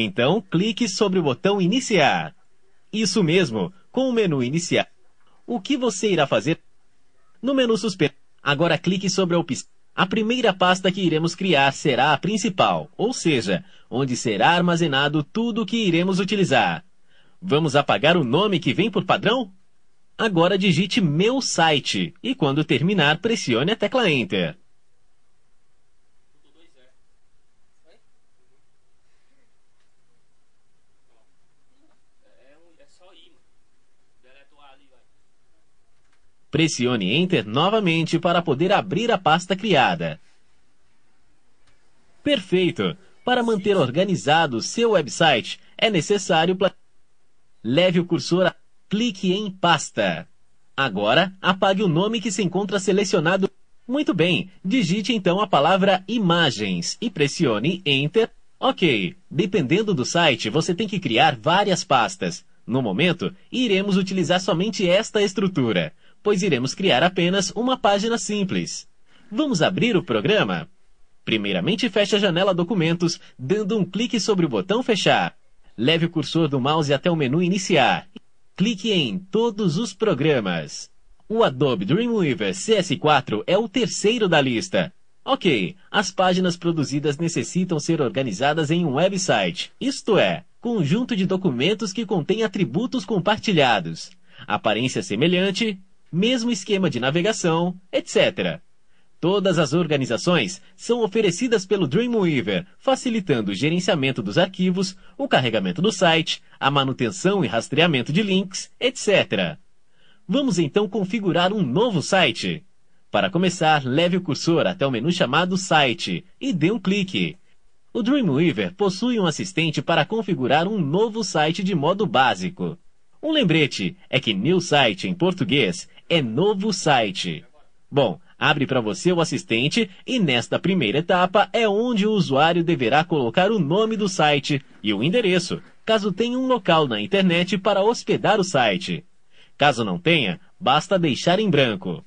Então, clique sobre o botão Iniciar. Isso mesmo, com o menu Iniciar. O que você irá fazer? No menu Suspenso, agora clique sobre a opção. A primeira pasta que iremos criar será a principal, ou seja, onde será armazenado tudo o que iremos utilizar. Vamos apagar o nome que vem por padrão? Agora digite Meu Site e quando terminar, pressione a tecla Enter. Pressione Enter novamente para poder abrir a pasta criada. Perfeito! Para manter organizado seu website, é necessário leve o cursor clique em Pasta. Agora, apague o nome que se encontra selecionado. Muito bem, digite então a palavra Imagens e pressione Enter. Ok, dependendo do site, você tem que criar várias pastas. No momento, iremos utilizar somente esta estrutura, pois iremos criar apenas uma página simples. Vamos abrir o programa? Primeiramente, feche a janela Documentos, dando um clique sobre o botão Fechar. Leve o cursor do mouse até o menu Iniciar. Clique em Todos os programas. O Adobe Dreamweaver CS4 é o terceiro da lista. Ok, as páginas produzidas necessitam ser organizadas em um website, isto é, conjunto de documentos que contém atributos compartilhados, aparência semelhante, mesmo esquema de navegação, etc. Todas as organizações são oferecidas pelo Dreamweaver, facilitando o gerenciamento dos arquivos, o carregamento do site, a manutenção e rastreamento de links, etc. Vamos então configurar um novo site. Para começar, leve o cursor até o menu chamado Site e dê um clique. O Dreamweaver possui um assistente para configurar um novo site de modo básico. Um lembrete é que New Site em português é novo site. Bom, abre para você o assistente e nesta primeira etapa é onde o usuário deverá colocar o nome do site e o endereço, caso tenha um local na internet para hospedar o site. Caso não tenha, basta deixar em branco.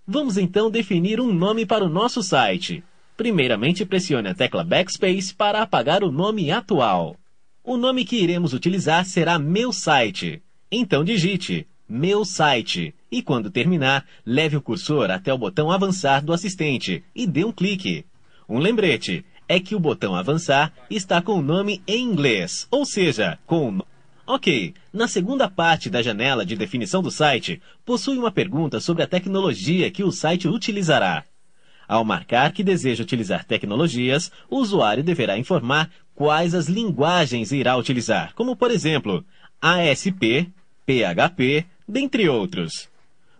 Vamos então definir um nome para o nosso site. Primeiramente, pressione a tecla Backspace para apagar o nome atual. O nome que iremos utilizar será Meu Site. Então digite Meu Site e quando terminar, leve o cursor até o botão Avançar do assistente e dê um clique. Um lembrete é que o botão Avançar está com o nome em inglês, ou seja, com o nome. Ok, na segunda parte da janela de definição do site, possui uma pergunta sobre a tecnologia que o site utilizará. Ao marcar que deseja utilizar tecnologias, o usuário deverá informar quais as linguagens irá utilizar, como por exemplo, ASP, PHP, dentre outros.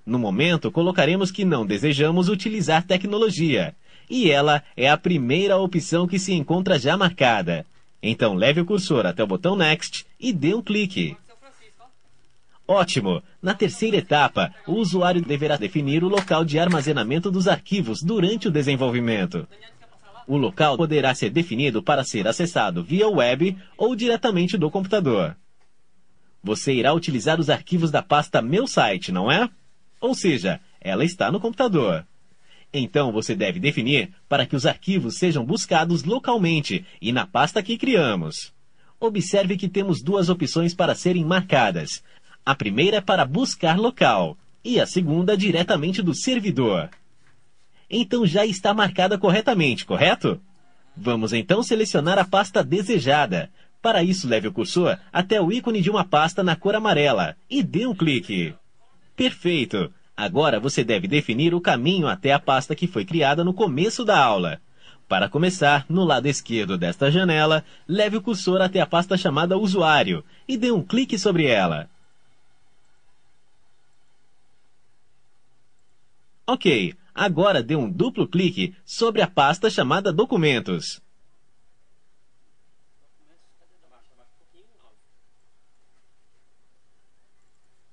No momento, colocaremos que não desejamos utilizar tecnologia, e ela é a primeira opção que se encontra já marcada. Então leve o cursor até o botão Next e dê um clique. Ótimo! Na terceira etapa, o usuário deverá definir o local de armazenamento dos arquivos durante o desenvolvimento. O local poderá ser definido para ser acessado via web ou diretamente do computador. Você irá utilizar os arquivos da pasta Meu Site, não é? Ou seja, ela está no computador. Então você deve definir para que os arquivos sejam buscados localmente e na pasta que criamos. Observe que temos duas opções para serem marcadas. A primeira é para buscar local e a segunda diretamente do servidor. Então já está marcada corretamente, correto? Vamos então selecionar a pasta desejada. Para isso, leve o cursor até o ícone de uma pasta na cor amarela e dê um clique. Perfeito! Agora você deve definir o caminho até a pasta que foi criada no começo da aula. Para começar, no lado esquerdo desta janela, leve o cursor até a pasta chamada Usuário e dê um clique sobre ela. Ok, agora dê um duplo clique sobre a pasta chamada Documentos.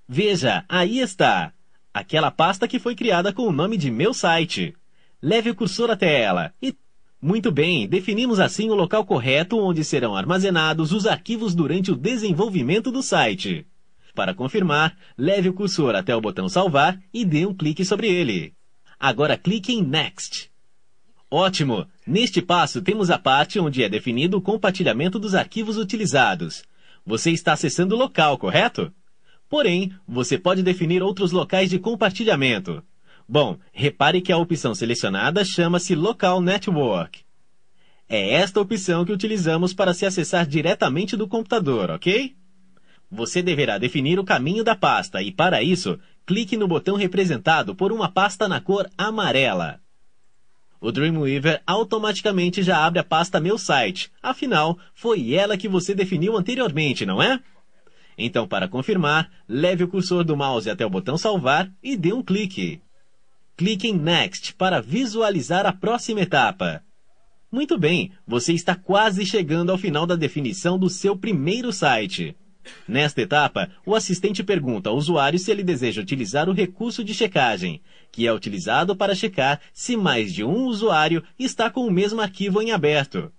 Veja, aí está! Aquela pasta que foi criada com o nome de Meu Site. Leve o cursor até ela e... Muito bem, definimos assim o local correto onde serão armazenados os arquivos durante o desenvolvimento do site. Para confirmar, leve o cursor até o botão Salvar e dê um clique sobre ele. Agora clique em Next. Ótimo! Neste passo temos a parte onde é definido o compartilhamento dos arquivos utilizados. Você está acessando o local, correto? Porém, você pode definir outros locais de compartilhamento. Bom, repare que a opção selecionada chama-se Local Network. É esta opção que utilizamos para se acessar diretamente do computador, ok? Você deverá definir o caminho da pasta e, para isso, clique no botão representado por uma pasta na cor amarela. O Dreamweaver automaticamente já abre a pasta Meu Site, afinal, foi ela que você definiu anteriormente, não é? Então, para confirmar, leve o cursor do mouse até o botão Salvar e dê um clique. Clique em Next para visualizar a próxima etapa. Muito bem, você está quase chegando ao final da definição do seu primeiro site. Nesta etapa, o assistente pergunta ao usuário se ele deseja utilizar o recurso de checagem, que é utilizado para checar se mais de um usuário está com o mesmo arquivo em aberto.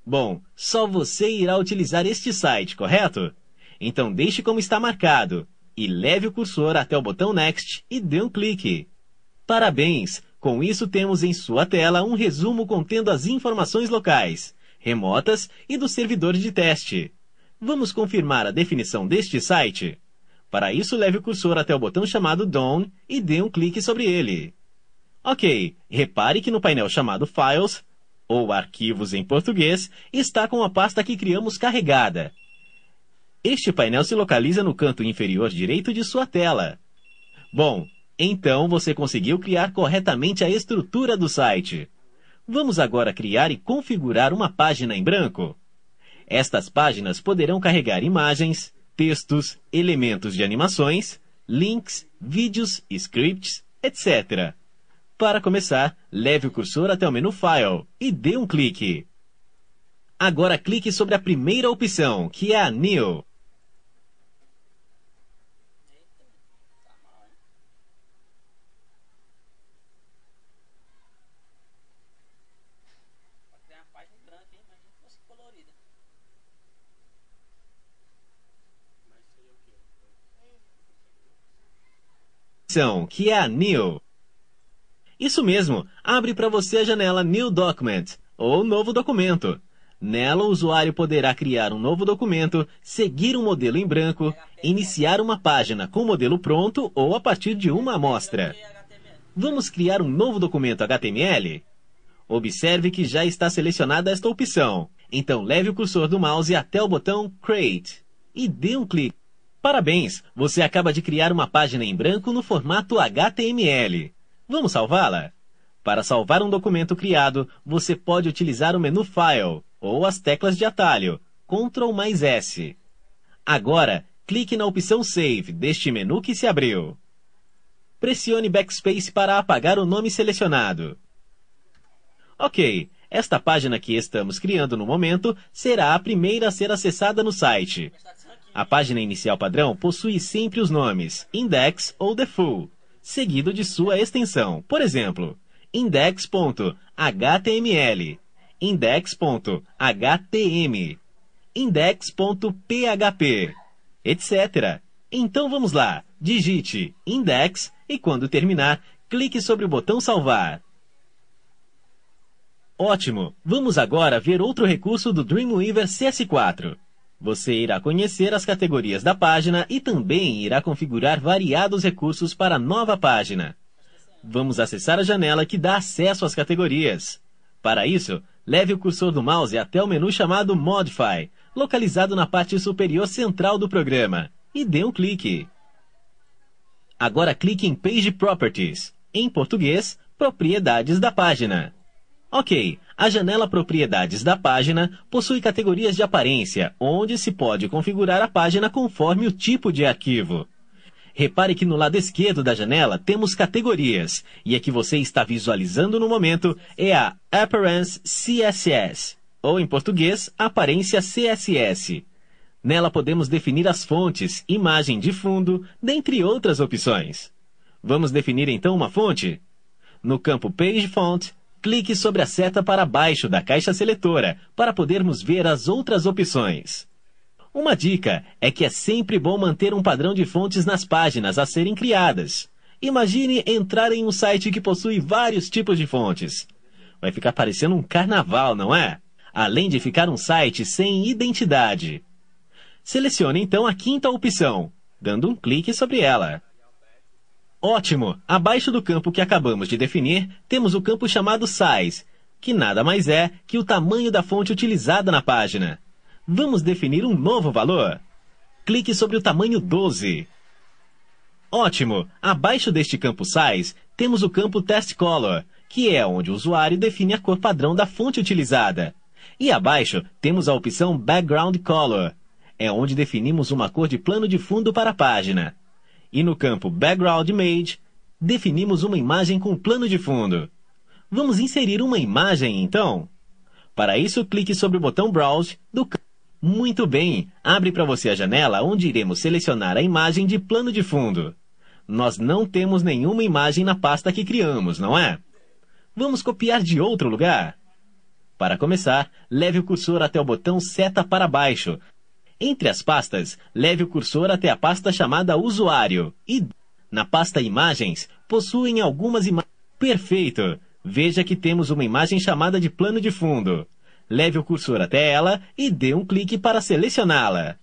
Bom, só você irá utilizar este site, correto? Então deixe como está marcado, e leve o cursor até o botão Next e dê um clique. Parabéns! Com isso temos em sua tela um resumo contendo as informações locais, remotas e do servidor de teste. Vamos confirmar a definição deste site? Para isso, leve o cursor até o botão chamado Done e dê um clique sobre ele. Ok, repare que no painel chamado Files, ou Arquivos em português, está com a pasta que criamos carregada. Este painel se localiza no canto inferior direito de sua tela. Bom, então você conseguiu criar corretamente a estrutura do site. Vamos agora criar e configurar uma página em branco. Estas páginas poderão carregar imagens, textos, elementos de animações, links, vídeos, scripts, etc. Para começar, leve o cursor até o menu File e dê um clique. Agora clique sobre a primeira opção, que é a New. Que é a New. Isso mesmo, abre para você a janela New Document, ou Novo Documento. Nela, o usuário poderá criar um novo documento, seguir um modelo em branco, iniciar uma página com o modelo pronto ou a partir de uma amostra. Vamos criar um novo documento HTML? Observe que já está selecionada esta opção. Então, leve o cursor do mouse até o botão Create e dê um clique. Parabéns! Você acaba de criar uma página em branco no formato HTML. Vamos salvá-la? Para salvar um documento criado, você pode utilizar o menu File ou as teclas de atalho, Ctrl+S. Agora, clique na opção Save deste menu que se abriu. Pressione Backspace para apagar o nome selecionado. Ok, esta página que estamos criando no momento será a primeira a ser acessada no site. A página inicial padrão possui sempre os nomes index ou default, seguido de sua extensão. Por exemplo, index.html, index.htm, index.php, etc. Então vamos lá, digite index e quando terminar, clique sobre o botão salvar. Ótimo! Vamos agora ver outro recurso do Dreamweaver CS4. Você irá conhecer as categorias da página e também irá configurar variados recursos para a nova página. Vamos acessar a janela que dá acesso às categorias. Para isso, leve o cursor do mouse até o menu chamado Modify, localizado na parte superior central do programa, e dê um clique. Agora clique em Page Properties, em português, Propriedades da página. Ok, a janela Propriedades da página possui categorias de aparência, onde se pode configurar a página conforme o tipo de arquivo. Repare que no lado esquerdo da janela temos categorias, e a que você está visualizando no momento é a Appearance CSS, ou em português, Aparência CSS. Nela podemos definir as fontes, imagem de fundo, dentre outras opções. Vamos definir então uma fonte? No campo Page Font, clique sobre a seta para baixo da caixa seletora para podermos ver as outras opções. Uma dica é que é sempre bom manter um padrão de fontes nas páginas a serem criadas. Imagine entrar em um site que possui vários tipos de fontes. Vai ficar parecendo um carnaval, não é? Além de ficar um site sem identidade. Selecione então a quinta opção, dando um clique sobre ela. Ótimo! Abaixo do campo que acabamos de definir, temos o campo chamado Size, que nada mais é que o tamanho da fonte utilizada na página. Vamos definir um novo valor. Clique sobre o tamanho 12. Ótimo! Abaixo deste campo Size, temos o campo Test Color, que é onde o usuário define a cor padrão da fonte utilizada. E abaixo, temos a opção Background Color, é onde definimos uma cor de plano de fundo para a página. E no campo Background Image, definimos uma imagem com plano de fundo. Vamos inserir uma imagem, então? Para isso, clique sobre o botão Browse do campo. Muito bem! Abre para você a janela onde iremos selecionar a imagem de plano de fundo. Nós não temos nenhuma imagem na pasta que criamos, não é? Vamos copiar de outro lugar? Para começar, leve o cursor até o botão Seta para baixo. Entre as pastas, leve o cursor até a pasta chamada Usuário e, na pasta Imagens, possuem algumas imagens. Perfeito! Veja que temos uma imagem chamada de plano de fundo. Leve o cursor até ela e dê um clique para selecioná-la.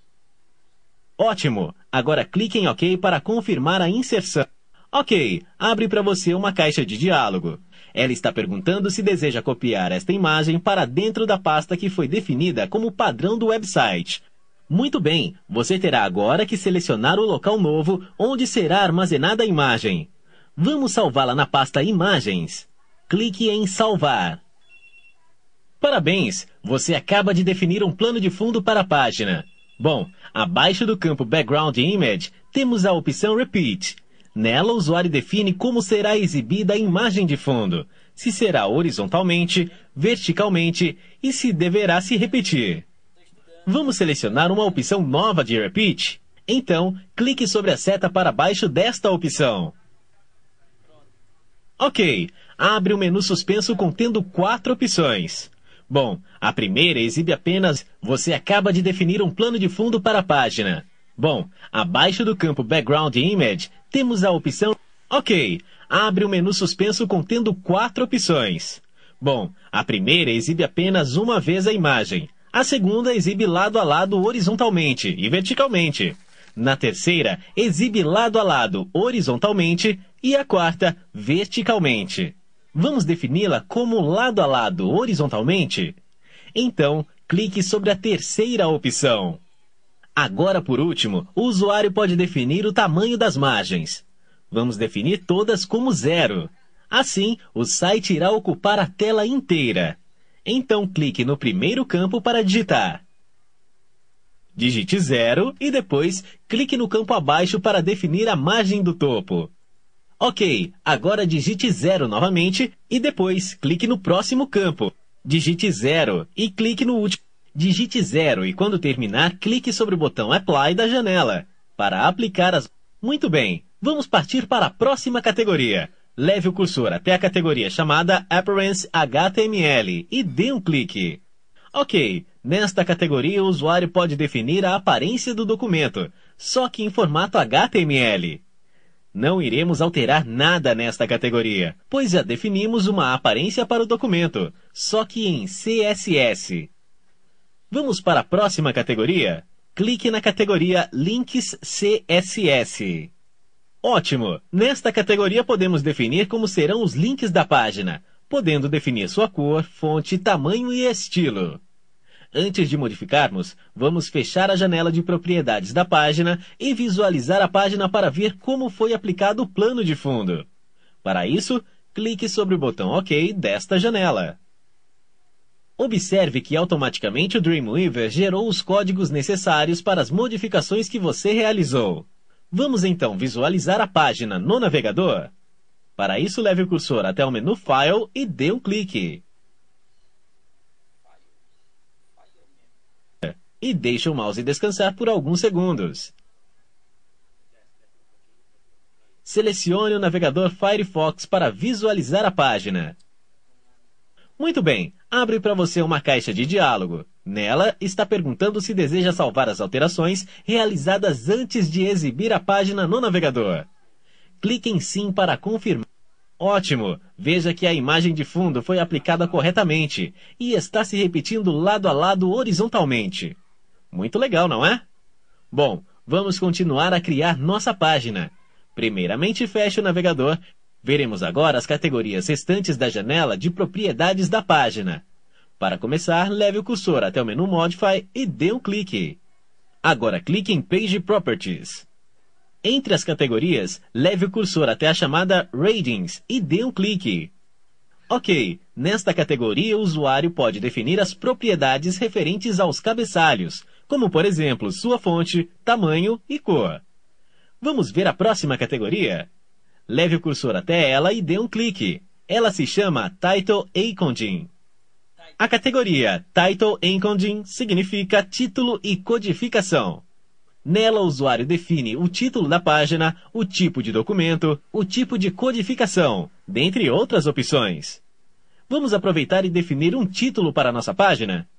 Ótimo! Agora clique em OK para confirmar a inserção. OK, abre para você uma caixa de diálogo. Ela está perguntando se deseja copiar esta imagem para dentro da pasta que foi definida como padrão do website. Muito bem, você terá agora que selecionar o local novo onde será armazenada a imagem. Vamos salvá-la na pasta Imagens. Clique em Salvar. Parabéns! Você acaba de definir um plano de fundo para a página. Bom, abaixo do campo Background Image, temos a opção Repeat. Nela, o usuário define como será exibida a imagem de fundo, se será horizontalmente, verticalmente e se deverá se repetir. Vamos selecionar uma opção nova de Repeat? Então, clique sobre a seta para baixo desta opção. OK, abre o menu suspenso contendo 4 opções. Bom, a primeira exibe apenas você acaba de definir um plano de fundo para a página. Bom, abaixo do campo Background Image, temos a opção OK, abre o menu suspenso contendo 4 opções. Bom, a primeira exibe apenas uma vez a imagem. A segunda exibe lado a lado horizontalmente e verticalmente. Na terceira, exibe lado a lado horizontalmente e a quarta, verticalmente. Vamos defini-la como lado a lado horizontalmente? Então, clique sobre a terceira opção. Agora, por último, o usuário pode definir o tamanho das margens. Vamos definir todas como 0. Assim, o site irá ocupar a tela inteira. Então, clique no primeiro campo para digitar. Digite 0 e depois clique no campo abaixo para definir a margem do topo. OK, agora digite 0 novamente e depois clique no próximo campo. Digite 0 e clique no último. Digite 0 e quando terminar, clique sobre o botão Apply da janela para aplicar as... Muito bem, vamos partir para a próxima categoria. Leve o cursor até a categoria chamada Appearance HTML e dê um clique. OK, nesta categoria o usuário pode definir a aparência do documento, só que em formato HTML. Não iremos alterar nada nesta categoria, pois já definimos uma aparência para o documento, só que em CSS. Vamos para a próxima categoria? Clique na categoria Links CSS. Ótimo! Nesta categoria podemos definir como serão os links da página, podendo definir sua cor, fonte, tamanho e estilo. Antes de modificarmos, vamos fechar a janela de propriedades da página e visualizar a página para ver como foi aplicado o plano de fundo. Para isso, clique sobre o botão OK desta janela. Observe que automaticamente o Dreamweaver gerou os códigos necessários para as modificações que você realizou. Vamos então visualizar a página no navegador? Para isso, leve o cursor até o menu File e dê um clique. E deixe o mouse descansar por alguns segundos. Selecione o navegador Firefox para visualizar a página. Muito bem, abre para você uma caixa de diálogo. Nela, está perguntando se deseja salvar as alterações realizadas antes de exibir a página no navegador. Clique em Sim para confirmar. Ótimo! Veja que a imagem de fundo foi aplicada corretamente e está se repetindo lado a lado horizontalmente. Muito legal, não é? Bom, vamos continuar a criar nossa página. Primeiramente, feche o navegador. Veremos agora as categorias restantes da janela de propriedades da página. Para começar, leve o cursor até o menu Modify e dê um clique. Agora clique em Page Properties. Entre as categorias, leve o cursor até a chamada Ratings e dê um clique. Ok, nesta categoria o usuário pode definir as propriedades referentes aos cabeçalhos, como por exemplo sua fonte, tamanho e cor. Vamos ver a próxima categoria? Leve o cursor até ela e dê um clique. Ela se chama Title Encoding. A categoria Title Encoding significa título e codificação. Nela, o usuário define o título da página, o tipo de documento, o tipo de codificação, dentre outras opções. Vamos aproveitar e definir um título para a nossa página?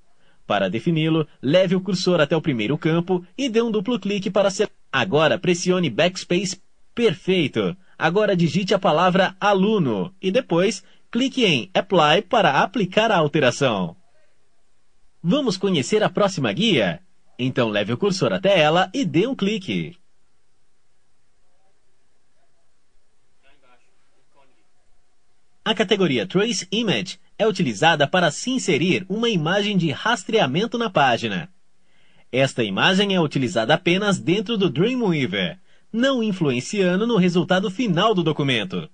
Para defini-lo, leve o cursor até o primeiro campo e dê um duplo clique para ser... Agora pressione Backspace. Perfeito! Agora digite a palavra aluno e depois clique em Apply para aplicar a alteração. Vamos conhecer a próxima guia? Então leve o cursor até ela e dê um clique. A categoria Trace Image é utilizada para se inserir uma imagem de rastreamento na página. Esta imagem é utilizada apenas dentro do Dreamweaver, não influenciando no resultado final do documento.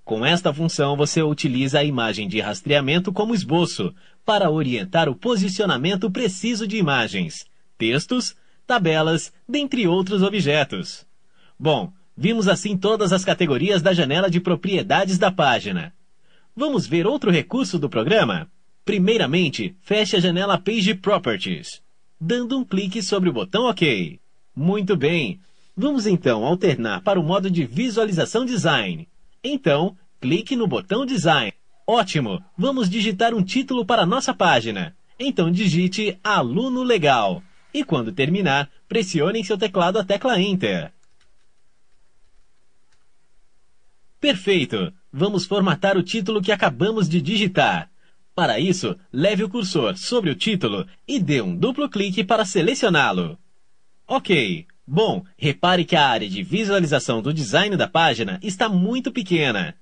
Com esta função, você utiliza a imagem de rastreamento como esboço para orientar o posicionamento preciso de imagens, textos, tabelas, dentre outros objetos. Bom, vimos assim todas as categorias da janela de propriedades da página. Vamos ver outro recurso do programa? Primeiramente, feche a janela Page Properties, dando um clique sobre o botão OK. Muito bem, vamos então alternar para o modo de visualização Design. Então, clique no botão Design. Ótimo, vamos digitar um título para nossa página. Então digite Aluno Legal. E quando terminar, pressione em seu teclado a tecla Enter. Perfeito! Vamos formatar o título que acabamos de digitar. Para isso, leve o cursor sobre o título e dê um duplo clique para selecioná-lo. Ok. Bom, repare que a área de visualização do design da página está muito pequena.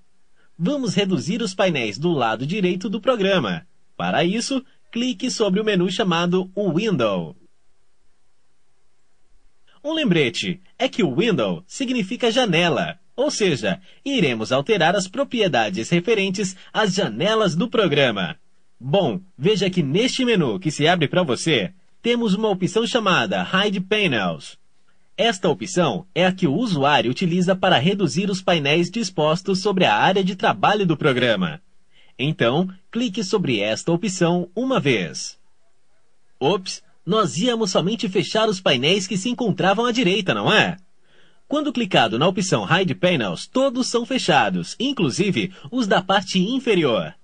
Vamos reduzir os painéis do lado direito do programa. Para isso, clique sobre o menu chamado Window. Um lembrete é que o Window significa janela, ou seja, iremos alterar as propriedades referentes às janelas do programa. Bom, veja que neste menu que se abre para você, temos uma opção chamada Hide Panels. Esta opção é a que o usuário utiliza para reduzir os painéis dispostos sobre a área de trabalho do programa. Então, clique sobre esta opção uma vez. Ops! Nós íamos somente fechar os painéis que se encontravam à direita, não é? Quando clicado na opção Hide Panels, todos são fechados, inclusive os da parte inferior.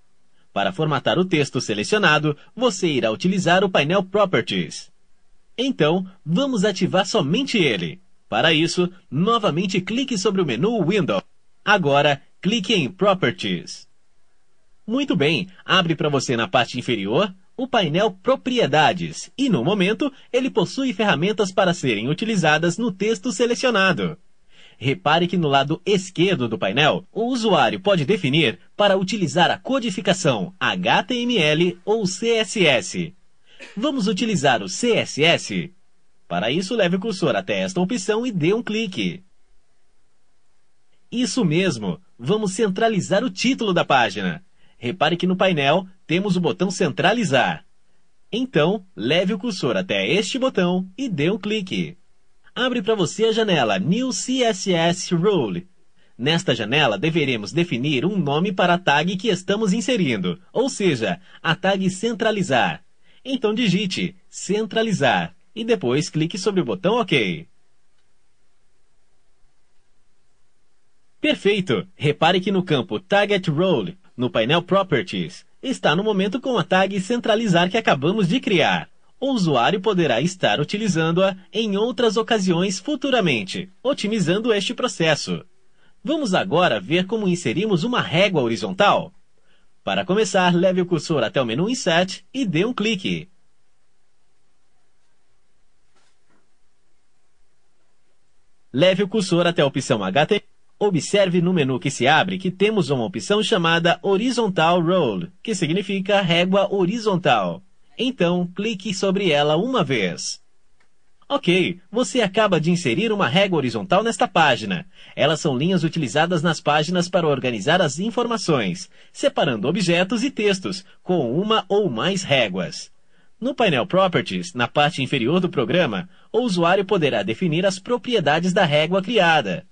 Para formatar o texto selecionado, você irá utilizar o painel Properties. Então, vamos ativar somente ele. Para isso, novamente clique sobre o menu Window. Agora, clique em Properties. Muito bem, abre para você na parte inferior o painel Propriedades e, no momento, ele possui ferramentas para serem utilizadas no texto selecionado. Repare que no lado esquerdo do painel, o usuário pode definir para utilizar a codificação HTML ou CSS. Vamos utilizar o CSS? Para isso, leve o cursor até esta opção e dê um clique. Isso mesmo, vamos centralizar o título da página. Repare que no painel temos o botão Centralizar. Então, leve o cursor até este botão e dê um clique. Abre para você a janela New CSS Rule. Nesta janela, deveremos definir um nome para a tag que estamos inserindo, ou seja, a tag Centralizar. Então digite Centralizar e depois clique sobre o botão OK. Perfeito! Repare que no campo Target Role, no painel Properties, está no momento com a tag Centralizar que acabamos de criar. O usuário poderá estar utilizando-a em outras ocasiões futuramente, otimizando este processo. Vamos agora ver como inserimos uma régua horizontal. Para começar, leve o cursor até o menu Insert e dê um clique. Leve o cursor até a opção HTML. Observe no menu que se abre que temos uma opção chamada Horizontal Roll, que significa régua horizontal. Então, clique sobre ela uma vez. Ok, você acaba de inserir uma régua horizontal nesta página. Elas são linhas utilizadas nas páginas para organizar as informações, separando objetos e textos, com uma ou mais réguas. No painel Properties, na parte inferior do programa, o usuário poderá definir as propriedades da régua criada.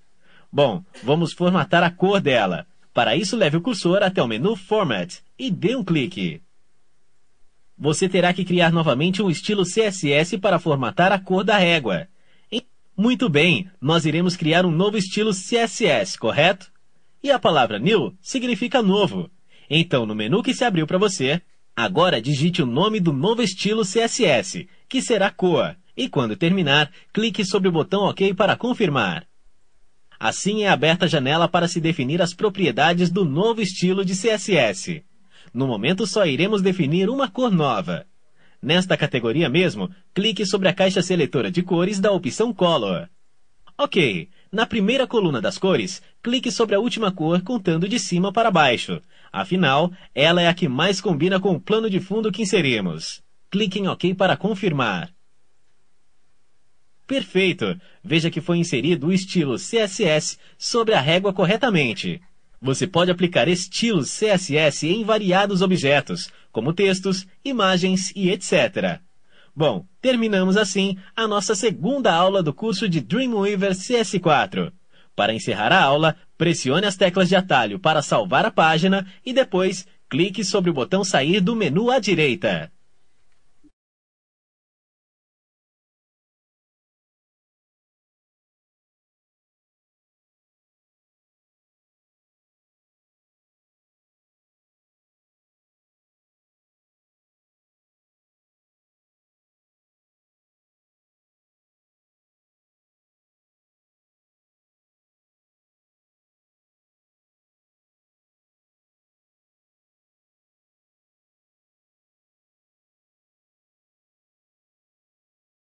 Bom, vamos formatar a cor dela. Para isso, leve o cursor até o menu Format e dê um clique. Você terá que criar novamente um estilo CSS para formatar a cor da régua. Muito bem, nós iremos criar um novo estilo CSS, correto? E a palavra New significa novo. Então, no menu que se abriu para você, agora digite o nome do novo estilo CSS, que será cor. E quando terminar, clique sobre o botão OK para confirmar. Assim é aberta a janela para se definir as propriedades do novo estilo de CSS. No momento só iremos definir uma cor nova. Nesta categoria mesmo, clique sobre a caixa seletora de cores da opção Color. Ok, na primeira coluna das cores, clique sobre a última cor contando de cima para baixo. Afinal, ela é a que mais combina com o plano de fundo que inserimos. Clique em OK para confirmar. Perfeito! Veja que foi inserido o estilo CSS sobre a régua corretamente. Você pode aplicar estilos CSS em variados objetos, como textos, imagens e etc. Bom, terminamos assim a nossa segunda aula do curso de Dreamweaver CS4. Para encerrar a aula, pressione as teclas de atalho para salvar a página e depois clique sobre o botão Sair do menu à direita.